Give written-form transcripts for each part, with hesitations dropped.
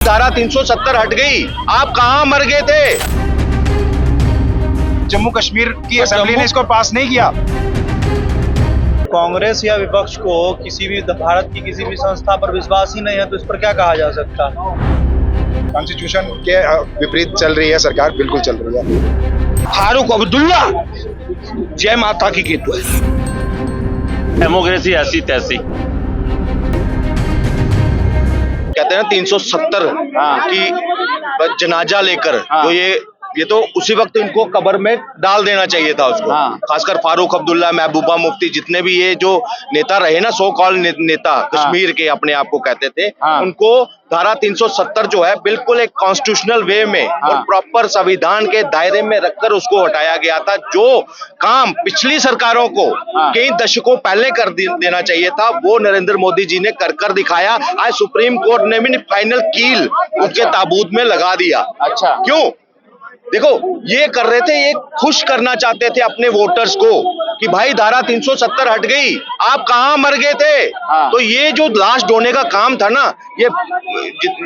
धारा 370 हट गई, आप कहां मर गए थे? जम्मू कश्मीर की असेंबली ने इसको पास नहीं किया। कांग्रेस या विपक्ष को किसी भी भारत की किसी भी संस्था पर विश्वास ही नहीं है तो इस पर क्या कहा जा सकता? कॉन्स्टिट्यूशन के विपरीत चल रही है सरकार, बिल्कुल चल रही है। फारूक अब्दुल्ला जय माता की केतु है। डेमोक्रेसी ऐसी तैसी। कहते हैं ना 370 की जनाजा लेकर जो ये तो उसी वक्त इनको कब्र में डाल देना चाहिए था उसको। खासकर फारूक अब्दुल्ला, महबूबा मुफ्ती, जितने भी ये जो नेता रहे ना, सो कॉल नेता कश्मीर के अपने आप को कहते थे, उनको धारा 370 जो है बिल्कुल एक कॉन्स्टिट्यूशनल वे में और प्रॉपर संविधान के दायरे में रखकर उसको हटाया गया था। जो काम पिछली सरकारों को कई दशकों पहले कर देना चाहिए था, वो नरेंद्र मोदी जी ने कर दिखाया। आज सुप्रीम कोर्ट ने भी फाइनल कील उसके ताबूत में लगा दिया। अच्छा, क्यों? देखो, ये कर रहे थे, ये खुश करना चाहते थे अपने वोटर्स को कि भाई धारा 370 हट गई, आप कहां मर गए थे? तो ये जो लास्ट होने का काम था ना, ये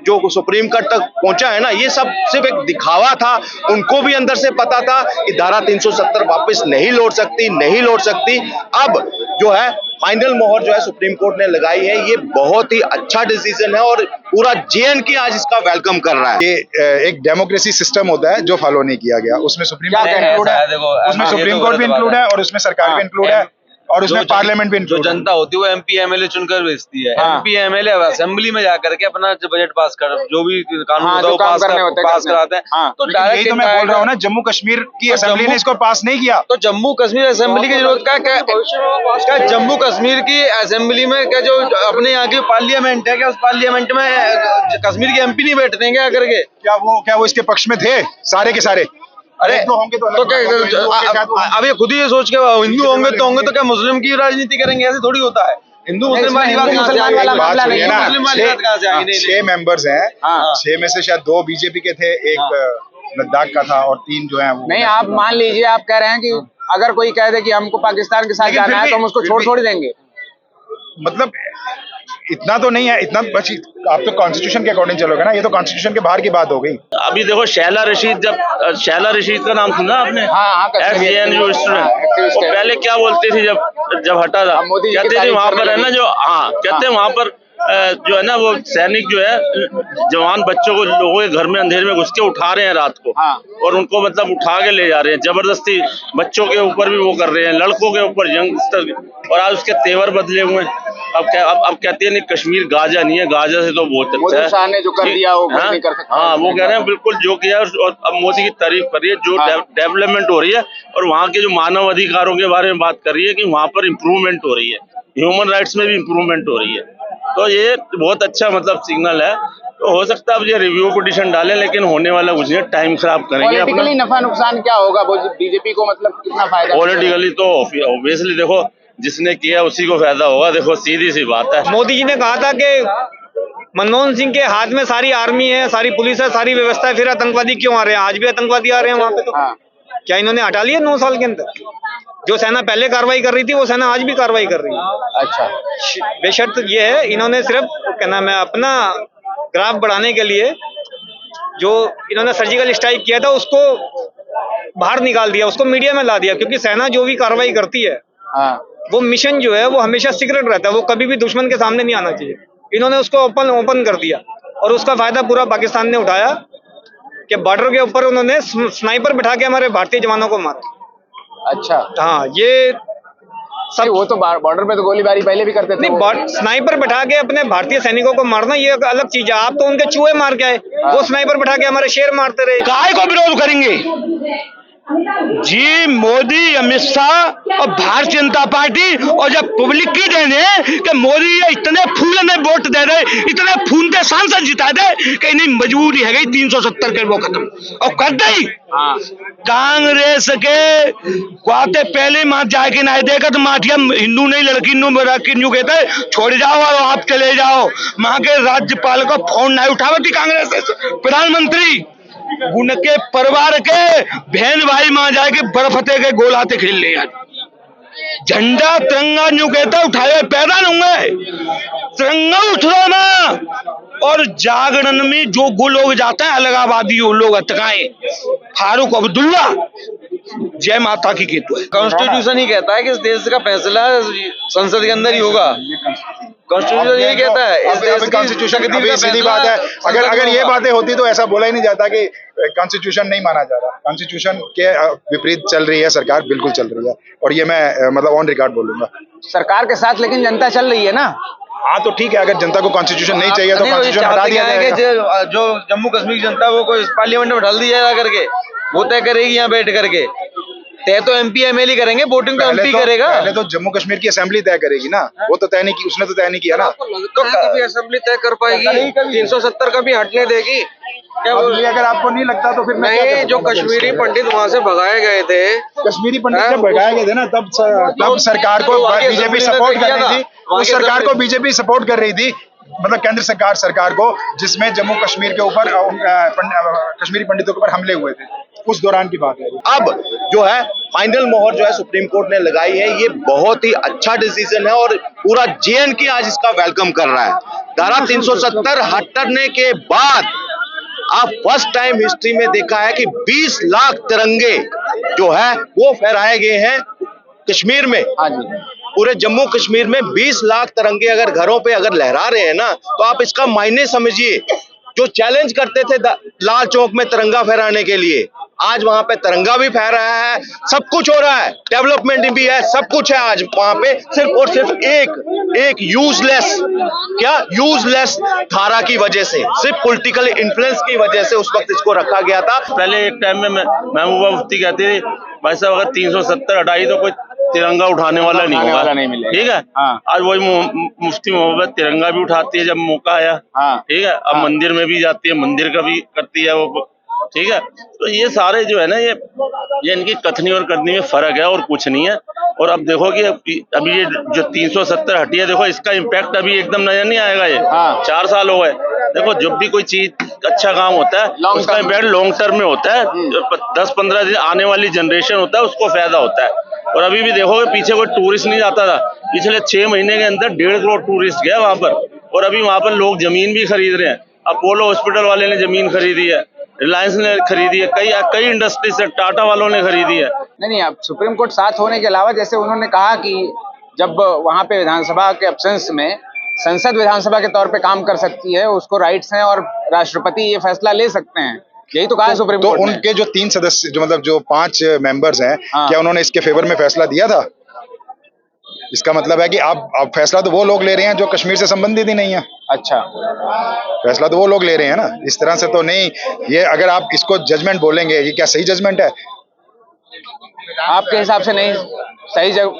जो सुप्रीम कोर्ट तक पहुंचा है ना, ये सब सिर्फ एक दिखावा था। उनको भी अंदर से पता था कि धारा 370 वापस नहीं लौट सकती। अब जो है फाइनल मोहर जो है सुप्रीम कोर्ट ने लगाई है, ये बहुत ही अच्छा डिसीजन है और पूरा JNK आज इसका वेलकम कर रहा है। ये एक डेमोक्रेसी सिस्टम होता है जो फॉलो नहीं किया गया, उसमें सुप्रीम कोर्ट इंक्लूड है, उसमें सुप्रीम कोर्ट भी इंक्लूड है और उसमें सरकार भी इंक्लूड है और उसमें पार्लियामेंट भी इंक्लूड है। जो जनता होती है वो MP MLA चुनकर भेजती है। MP MLA असेंबली में जाकर के अपना बजट पास कर, जो भी कानून होता है वो पास कराते हैं। तो यही तो मैं बोल रहा हूँ ना, जम्मू कश्मीर की असेंबली ने इसको पास नहीं किया। तो जम्मू कश्मीर असेंबली की जरूरत क्या? जम्मू कश्मीर की असेंबली में क्या जो अपने यहाँ की पार्लियामेंट है, क्या उस पार्लियामेंट में कश्मीर के MP नहीं बैठते हैं क्या करके? क्या वो इसके पक्ष में थे सारे के सारे? अरे तो क्या अब ये खुद ही ये सोच के हिंदू होंगे तो क्या मुस्लिम की राजनीति करेंगे? ऐसे थोड़ी होता है। हिंदू मुस्लिम वाली बात कहाँ से आई? 6 मेंबर्स हैं, 6 में से शायद 2 बीजेपी के थे, एक लद्दाख का था और 3 जो है वो नहीं। आप मान लीजिए, आप कह रहे हैं कि अगर कोई कह दे कि हमको पाकिस्तान के साथ जाना है तो हम उसको छोड़ देंगे। मतलब इतना तो नहीं है, इतना बस आप तो कॉन्स्टिट्यूशन के अकॉर्डिंग चलोगे ना, ये तो कॉन्स्टिट्यूशन के बाहर की बात हो गई। अभी देखो शैला रशीद का नाम सुना आपने? एक्स-JNU स्टूडेंट, वो पहले क्या बोलती थी जब हटा था, कहते थे वहां पर है ना जो कहते हैं वहां पर जो है ना वो सैनिक जो है जवान बच्चों को लोगों के घर में अंधेरे में घुस के उठा रहे हैं रात को और उनको मतलब उठा के ले जा रहे हैं जबरदस्ती। बच्चों के ऊपर भी वो कर रहे हैं, लड़कों के ऊपर, यंगस्टर, और आज उसके तेवर बदले हुए हैं। अब कहते हैं नहीं कश्मीर गाजा नहीं है, गाजा से तो बहुत अच्छा है। ने जो कर दिया वो नहीं कर सकता। वो कह रहे हैं बिल्कुल जो किया, और अब मोदी की तारीफ कर रही है, जो डेवलपमेंट हो रही है और वहाँ के जो मानव अधिकारों के बारे में बात कर रही है कि वहाँ पर इम्प्रूवमेंट हो रही है, ह्यूमन राइट्स में भी इम्प्रूवमेंट हो रही है। तो ये बहुत अच्छा मतलब सिग्नल है। तो हो सकता है अब ये रिव्यू पिटीशन डालें, लेकिन होने वाला कुछ नहीं, टाइम खराब करेंगे। पॉलिटिकली नफा नुकसान क्या होगा बीजेपी को, मतलब कितना फायदा? पॉलिटिकली तो ऑब्वियसली देखो जिसने किया उसी को फायदा होगा। देखो सीधी सी बात है। मोदी जी ने कहा था कि मनमोहन सिंह के हाथ में सारी आर्मी है, सारी पुलिस है, सारी व्यवस्था है, फिर आतंकवादी क्यों आ रहे हैं? आज भी आतंकवादी आ रहे हैं वहां पे। तो क्या इन्होंने हटा लिया 9 साल के अंदर? जो सेना पहले कार्रवाई कर रही थी वो सेना आज भी कार्रवाई कर रही है। अच्छा, बेशर्त ये है, इन्होंने सिर्फ क्या नाम है अपना ग्राफ बढ़ाने के लिए जो इन्होंने सर्जिकल स्ट्राइक किया था उसको बाहर निकाल दिया, उसको मीडिया में ला दिया, क्योंकि सेना जो भी कार्रवाई करती है वो मिशन जो है वो हमेशा सीक्रेट रहता है, वो कभी भी दुश्मन के सामने नहीं आना चाहिए। इन्होंने उसको ओपन कर दिया और उसका फायदा पूरा पाकिस्तान ने उठाया कि बॉर्डर के ऊपर उन्होंने स्नाइपर बिठा के हमारे भारतीय जवानों को मारा। अच्छा, हाँ, ये सब वो तो बॉर्डर पे तो गोलीबारी पहले भी करते थे। नहीं, स्नाइपर बिठा के अपने भारतीय सैनिकों को मारना ये अलग चीज है। आप तो उनके चूहे मार के आए, वो स्नाइपर बिठा के हमारे शेर मारते रहे। काय को विरोध करेंगे जी? मोदी, अमित शाह और भारतीय जनता पार्टी, और जब पब्लिक की देन है कि मोदी ये इतने फूल में वोट दे रहे, इतने फूल के सांसद जिता दे कि नहीं मजबूरी है गई 370 के वो खत्म और कर दी। कांग्रेस के क्वाते पहले मात जाके ना देगा तो माटिया हिंदू नहीं लड़की न्यू कहते छोड़ जाओ और आप चले जाओ। वहां के राज्यपाल को फोन नहीं उठावती कांग्रेस प्रधानमंत्री, उनके परिवार के बहन भाई मां जाके बर्फते के गोल हाथे खेल ले। झंडा तिरंगा न्यू कहता उठाए पैदा होंगे, तिरंगा उठ रहा ना। और जागरण में जो गो लोग जाते हैं अलगावादी वो लोग अटकाए, फारूक अब्दुल्ला जय माता की केतु है। कॉन्स्टिट्यूशन ही कहता है कि इस देश का फैसला संसद के अंदर ही होगा। कॉन्स्टिट्यूशन यही कहता है इस देश की कॉन्स्टिट्यूशन की सीधी बात है। अगर ये बातें होती तो ऐसा बोला ही नहीं जाता कि कॉन्स्टिट्यूशन नहीं माना जा रहा। कॉन्स्टिट्यूशन के विपरीत चल रही है सरकार, बिल्कुल चल रही है, और ये मैं मतलब ऑन रिकॉर्ड बोलूंगा। सरकार के साथ लेकिन जनता चल रही है ना। हाँ तो ठीक है, अगर जनता को कॉन्स्टिट्यूशन नहीं चाहिए तो कॉन्स्टिट्यूशन हटा दिया जाएगा। जो जम्मू कश्मीर की जनता वो कोई पार्लियामेंट में ढल दिया जाएगा करके, वो तय करेगी यहाँ बैठ करके। तय तो एमपी एमएलए करेंगे, वोटिंग तो एमपी करेगा। पहले तो जम्मू कश्मीर की असेंबली तय करेगी ना, वो तो तय नहीं की, उसने तो तय नहीं किया ना। तो कभी असेंबली तय कर पाएगी? 370 कभी हटने देगी क्या? अगर आपको नहीं लगता तो फिर नहीं, जो कश्मीरी पंडित वहाँ से भगाए गए थे, कश्मीरी पंडित जब भगाए गए थे ना, तब सरकार को बीजेपी सपोर्ट कर रही थी। उस सरकार को बीजेपी सपोर्ट कर रही थी, मतलब केंद्र सरकार को, जिसमें जम्मू कश्मीर के ऊपर कश्मीरी पंडितों के ऊपर हमले हुए थे, उस दौरान की बात है। अब जो है फाइनल मोहर जो है सुप्रीम कोर्ट ने लगाई है, ये बहुत ही अच्छा डिसीजन है और पूरा JNK आज इसका वेलकम कर रहा है। धारा 370 हटने के बाद आप फर्स्ट टाइम हिस्ट्री में देखा है कि 20 लाख तिरंगे जो है वो फहराए गए हैं कश्मीर में। पूरे जम्मू कश्मीर में 20 लाख तिरंगे अगर घरों पे अगर लहरा रहे हैं ना, तो आप इसका मायने समझिए। जो चैलेंज करते थे लाल चौक में तिरंगा फहराने के लिए, आज वहां पे तिरंगा भी फहरा है, सब कुछ हो रहा है, डेवलपमेंट भी है, सब कुछ है आज वहां पे। सिर्फ और सिर्फ एक यूजलेस धारा की वजह से, सिर्फ पॉलिटिकल इन्फ्लुएंस की वजह से उस वक्त इसको रखा गया था। पहले एक टाइम में महबूबा मुफ्ती कहते थे भाई साहब अगर 370 हटाई तो कोई तिरंगा उठाने वाला नहीं होगा, ठीक है। आज वही मुफ्ती मोहब्बत तिरंगा भी उठाती है जब मौका आया, ठीक है। अब मंदिर में भी जाती है, मंदिर का भी करती है वो, ठीक है। तो ये सारे जो है ना, ये इनकी कथनी और करनी में फर्क है और कुछ नहीं है। और अब देखो कि अभी ये जो 370 हटी है, देखो इसका इम्पैक्ट अभी एकदम नजर नहीं आएगा। ये 4 साल हो गए। देखो जब भी कोई चीज अच्छा काम होता है उसका इम्पैक्ट लॉन्ग टर्म में होता है, 10-15 दिन आने वाली जनरेशन होता है उसको फायदा होता है। और अभी भी देखो पीछे कोई टूरिस्ट नहीं जाता था, पिछले 6 महीने के अंदर 1.5 करोड़ टूरिस्ट गया वहां पर। और अभी वहां पर लोग जमीन भी खरीद रहे हैं। अपोलो हॉस्पिटल वाले ने जमीन खरीदी है, रिलायंस ने खरीदी है, कई इंडस्ट्री से टाटा वालों ने खरीदी है। नहीं, अब सुप्रीम कोर्ट साथ होने के अलावा, जैसे उन्होंने कहा कि जब वहां पे विधानसभा के एब्सेंस में संसद विधानसभा के तौर पे काम कर सकती है, उसको राइट्स हैं और राष्ट्रपति ये फैसला ले सकते हैं, यही तो कहा सुप्रीम कोर्ट ने। तो उनके जो 3 सदस्य जो मतलब जो 5 मेंबर्स हैं, क्या उन्होंने इसके फेवर में फैसला दिया था? इसका मतलब है कि अब फैसला तो वो लोग ले रहे हैं जो कश्मीर से संबंधित ही नहीं है। अच्छा, फैसला तो वो लोग ले रहे हैं ना, इस तरह से तो नहीं। ये अगर आप इसको जजमेंट बोलेंगे, ये क्या सही जजमेंट है? आपके हिसाब से नहीं,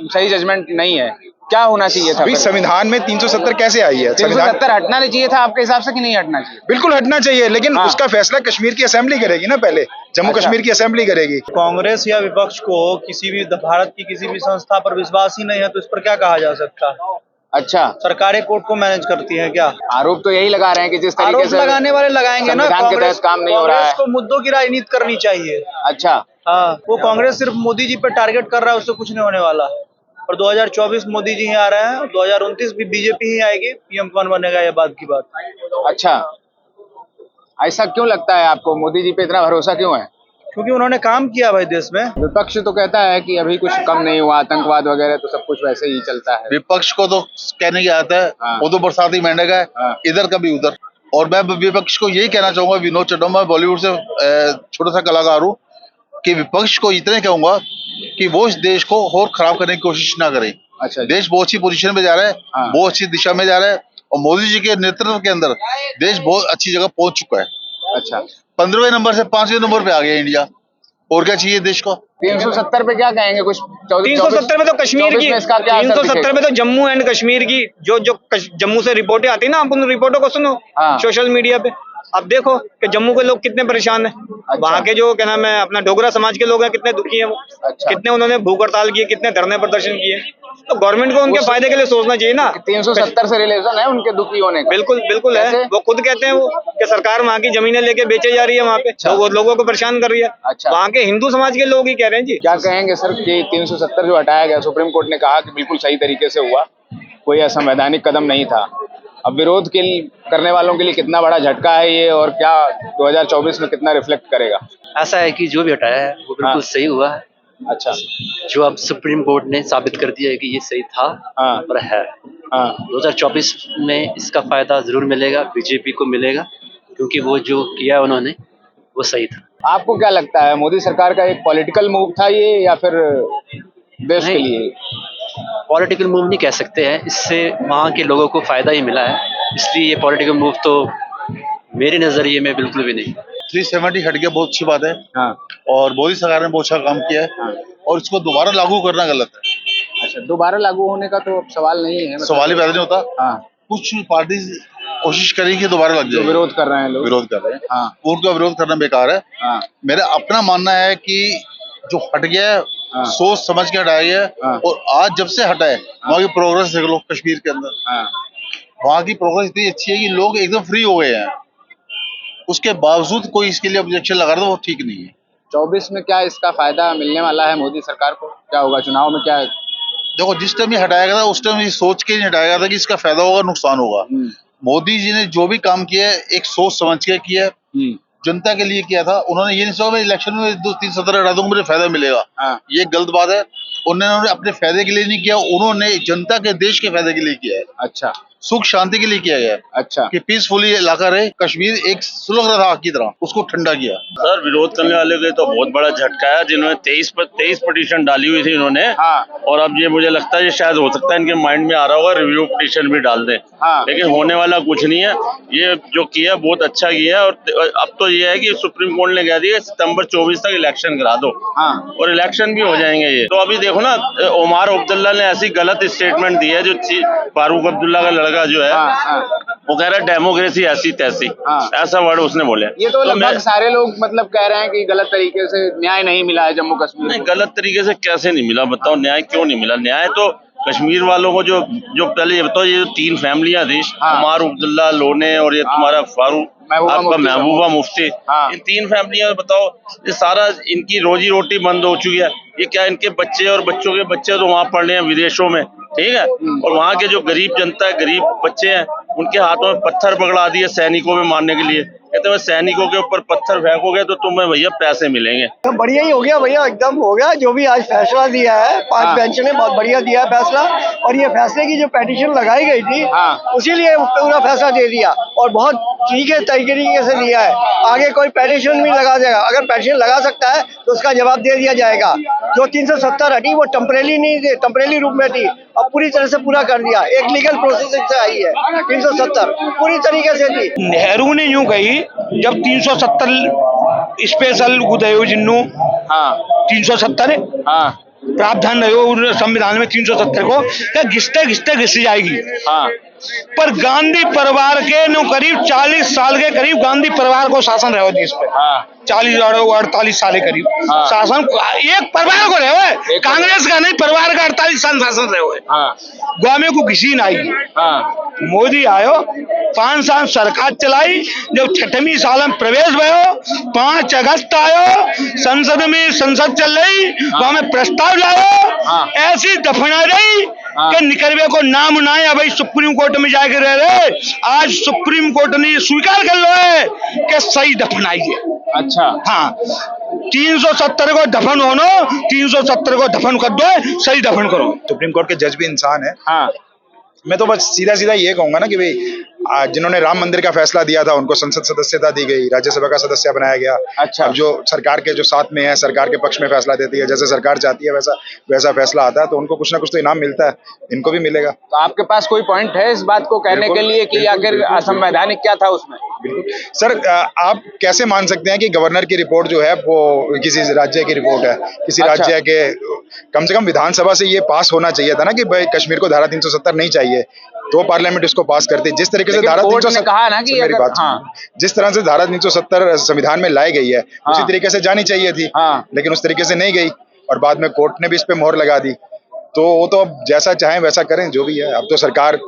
सही जजमेंट नहीं है। क्या होना चाहिए था? अभी संविधान में 370 कैसे आई है? 370 हटना नहीं चाहिए था आपके हिसाब से कि नहीं हटना चाहिए? बिल्कुल हटना चाहिए, लेकिन उसका फैसला कश्मीर की असेंबली करेगी ना, पहले जम्मू कश्मीर की असेंबली करेगी। कांग्रेस या विपक्ष को किसी भी भारत की किसी भी संस्था पर विश्वास ही नहीं है, तो इस पर क्या कहा जा सकता है? अच्छा, सरकारें कोर्ट को मैनेज करती हैं क्या? आरोप तो यही लगा रहे हैं कि जिस तरीके से लगाने वाले लगाएंगे ना, संविधान के तहत काम नहीं हो रहा है। कांग्रेस को मुद्दों की राजनीति करनी चाहिए। अच्छा, हाँ, वो कांग्रेस सिर्फ मोदी जी पे टारगेट कर रहा है, उससे कुछ नहीं होने वाला। और 2024 मोदी जी ही आ रहे हैं, 2029 भी बीजेपी ही आएगी, PM कौन बनेगा ये बात की बात। अच्छा, ऐसा क्यों लगता है आपको? मोदी जी पे इतना भरोसा क्यों है? क्योंकि उन्होंने काम किया भाई देश में। विपक्ष तो कहता है कि अभी कुछ कम नहीं हुआ, आतंकवाद वगैरह तो सब कुछ वैसे ही चलता है। विपक्ष को तो कहने की आता है, वो तो बरसाती मेंढक है, इधर कभी उधर। और मैं विपक्ष को यही कहना चाहूंगा, विनोद चड्ढा, मैं बॉलीवुड से छोटा सा कलाकार हूँ, कि विपक्ष को इतने कहूंगा कि वो इस देश को और खराब करने की कोशिश ना करें। अच्छा, देश बहुत अच्छी पोजीशन में जा रहा है, बहुत अच्छी दिशा में जा रहा है, और मोदी जी के नेतृत्व के अंदर देश बहुत अच्छी जगह पहुंच चुका है। अच्छा, 15वें नंबर से 5वें नंबर पे आ गया इंडिया। और क्या चाहिए देश को? 370 पे क्या कहेंगे? कुछ 370 में तो कश्मीर की, 370 में तो जम्मू एंड कश्मीर की जो जम्मू से रिपोर्टें आती है ना, आप उन रिपोर्टों को सुनो सोशल मीडिया पे, अब देखो कि जम्मू के लोग कितने परेशान हैं, वहाँ के जो क्या नाम है अपना डोगरा समाज के लोग हैं कितने दुखी हैं वो, कितने उन्होंने भूख हड़ताल किए, कितने धरने प्रदर्शन किए। तो गवर्नमेंट को उनके फायदे के लिए सोचना चाहिए ना। 370 से रिलेशन है उनके दुखी होने का? बिल्कुल बिल्कुल है, वो खुद कहते हैं वो कि सरकार वहाँ की जमीनें लेके बेचे जा रही है वहाँ पे, तो वो लोगों को परेशान कर रही है। वहाँ के हिंदू समाज के लोग ही कह रहे हैं जी। क्या कहेंगे सर कि 370 जो हटाया गया, सुप्रीम कोर्ट ने कहा कि बिल्कुल सही तरीके से हुआ, कोई असंवैधानिक कदम नहीं था। अब विरोध के करने वालों के लिए कितना बड़ा झटका है ये, और क्या 2024 में कितना रिफ्लेक्ट करेगा? ऐसा है कि जो भी हटाया है वो बिल्कुल सही हुआ है। अच्छा, जो अब सुप्रीम कोर्ट ने साबित कर दिया है कि ये सही था और है। 2024 में इसका फायदा जरूर मिलेगा, बीजेपी को मिलेगा, क्योंकि वो जो किया उन्होंने वो सही था। आपको क्या लगता है, मोदी सरकार का एक पॉलिटिकल मूव था ये, या फिर देश के लिए? पॉलिटिकल मूव नहीं कह सकते हैं, इससे वहाँ के लोगों को फायदा ही मिला है, इसलिए ये पॉलिटिकल मूव तो मेरे नजरिए में बिल्कुल भी नहीं। 370 हट गया, बहुत अच्छी बात है। और मोदी सरकार ने बहुत अच्छा काम किया है, और इसको दोबारा लागू करना गलत है। अच्छा, दोबारा लागू होने का तो सवाल नहीं है, सवाल ही पैदा नहीं होता। कुछ पार्टी कोशिश करेगी दोबारा लग जाए, विरोध कर रहे हैं लोग, विरोध कर रहे हैं, उनका विरोध करना बेकार है। मेरा अपना मानना है कि जो हट गया है सोच समझ के हटाया गया, और आज जब से हटा है वहाँ की प्रोग्रेस देख लो। कश्मीर के अंदर वहाँ की प्रोग्रेस इतनी अच्छी है कि लोग एकदम फ्री हो गए हैं, उसके बावजूद कोई इसके लिए ऑब्जेक्शन लगा रहा है, वो ठीक नहीं है। 24 में क्या इसका फायदा मिलने वाला है मोदी सरकार को? क्या होगा चुनाव में? क्या देखो, जिस टाइम ये हटाया गया था उस टाइम ये सोच के नहीं हटाया गया था कि इसका फायदा होगा नुकसान होगा। मोदी जी ने जो भी काम किया है एक सोच समझ के किया है, जनता के लिए किया था। उन्होंने ये नहीं सोचा मैं इलेक्शन में 2-3 हटा दूंगा मुझे फायदा मिलेगा, ये गलत बात है। उन्होंने अपने फायदे के लिए नहीं किया, उन्होंने जनता के देश के फायदे के लिए किया है। अच्छा, सुख शांति के लिए किया गया। अच्छा, कि पीसफुली इलाका रहे, कश्मीर एक सुलग रहा था की तरह, उसको ठंडा किया। सर, विरोध करने वाले के तो बहुत बड़ा झटका है, जिन्होंने 23 पिटीशन डाली हुई थी इन्होंने। और अब ये मुझे लगता है ये शायद हो सकता है इनके माइंड में आ रहा होगा रिव्यू पिटीशन भी डाल दें। लेकिन होने वाला कुछ नहीं है, ये जो किया बहुत अच्छा किया। और अब तो ये है कि सुप्रीम कोर्ट ने कह दिया सितंबर 24 तक इलेक्शन करा दो, और इलेक्शन भी हो जाएंगे ये। तो अभी देखो ना, उमर अब्दुल्ला ने ऐसी गलत स्टेटमेंट दी है, जो फारूक अब्दुल्ला का लड़का जो है वो कह रहा है डेमोक्रेसी ऐसी तैसी, ऐसा वर्ड उसने बोले। ये तो लगभग सारे लोग मतलब कह रहे हैं कि गलत तरीके से न्याय नहीं मिला है जम्मू कश्मीर। नहीं, गलत तरीके से कैसे नहीं मिला बताओ? न्याय क्यों नहीं मिला? न्याय तो कश्मीर वालों को जो पहले ये बताओ, ये जो 3 फैमिलियां थी, उमर अब्दुल्ला, लोने और ये तुम्हारा फारूक आपका महबूबा मुफ्ती, इन 3 फैमिलियां बताओ, ये सारा इनकी रोजी रोटी बंद हो चुकी है। ये क्या, इनके बच्चे और बच्चों के बच्चे तो वहाँ पढ़ रहे हैं विदेशों में, ठीक है, और वहाँ के जो गरीब जनता है, गरीब बच्चे हैं, उनके हाथों में पत्थर पकड़ा दिए सैनिकों में मारने के लिए। कहते हैं सैनिकों के ऊपर पत्थर फेंकोगे तो तुम्हें भैया पैसे मिलेंगे। तो बढ़िया ही हो गया भैया, एकदम हो गया जो भी आज फैसला दिया है। 5 बेंच ने बहुत बढ़िया दिया फैसला, और ये फैसले की जो पेटिशन लगाई गई थी उसी लिए पूरा फैसला दे दिया, और बहुत ठीक है तरीके से दिया है। आगे कोई पेटिशन भी लगा देगा, अगर पेटिशन लगा सकता है तो उसका जवाब दे दिया जाएगा। जो 370 हटी वो टेम्परेरी नहीं थी, टेम्परेरी रूप में थी, अब पूरी तरह से पूरा कर दिया। एक लीगल प्रोसेस से आई है 370 पूरी तरीके से थी। नेहरू ने यूं कही जब 370 स्पेशल उदयो जिन्नू 370 प्रावधान रहे संविधान में 370 को क्या घिसते घिसते घिस जाएगी। पर गांधी परिवार के नो करीब 40 साल के करीब गांधी परिवार को शासन रहे हो देश पे। 40 और 48 साल के करीब शासन एक परिवार को रहे हुए, कांग्रेस का नहीं, परिवार का 48 साल शासन रहे हुए। गाँव को किसी न आई। मोदी आयो 5 साल सरकार चलाई, जब 6वीं साल में प्रवेश भयो, 5 अगस्त आयो, संसद चल रही, वहां में प्रस्ताव लाओ, ऐसी दफना रही कि निकलवे को नाम ना है। भाई सुप्रीम कोर्ट में जाके रह रहे, आज सुप्रीम कोर्ट ने स्वीकार कर लो है कि सही दफनाई है। अच्छा, हाँ, 370 को दफन होनो, 370 को दफन कर दो, सही दफन करो। सुप्रीम कोर्ट के जज भी इंसान है। मैं तो बस सीधा सीधा ये कहूंगा ना कि भाई जिन्होंने राम मंदिर का फैसला दिया था उनको संसद सदस्यता दी गई, राज्यसभा का सदस्य बनाया गया। अच्छा, अब जो सरकार के जो साथ में है, सरकार के पक्ष में फैसला देती है, जैसे सरकार चाहती है वैसा फैसला आता है, तो उनको कुछ ना कुछ तो इनाम मिलता है, इनको भी मिलेगा। तो आपके पास कोई पॉइंट है इस बात को कहने के लिए कि आखिर असंवैधानिक क्या था उसमें? बिल्कुल सर, आप कैसे मान सकते हैं कि गवर्नर की रिपोर्ट जो है वो किसी राज्य की रिपोर्ट है? किसी राज्य के कम से कम विधानसभा से ये पास होना चाहिए था ना कि भाई कश्मीर को धारा 370 नहीं चाहिए। तो पार्लियामेंट इसको पास करती। जिस तरीके से लेकिन धारा कोर्ट ने कहा ना कि मेरी अगर- बात सुनिए। हाँ। जिस तरह से धारा 370 संविधान में लाई गई है उसी हाँ। तरीके से जानी चाहिए थी, हाँ। लेकिन उस तरीके से नहीं गई और बाद में कोर्ट ने भी इस पे मोहर लगा दी। तो वो तो अब जैसा चाहें वैसा करें, जो भी है। अब तो सरकार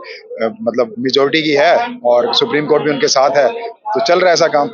मतलब मेजोरिटी की है और सुप्रीम कोर्ट भी उनके साथ है, तो चल रहा है ऐसा काम।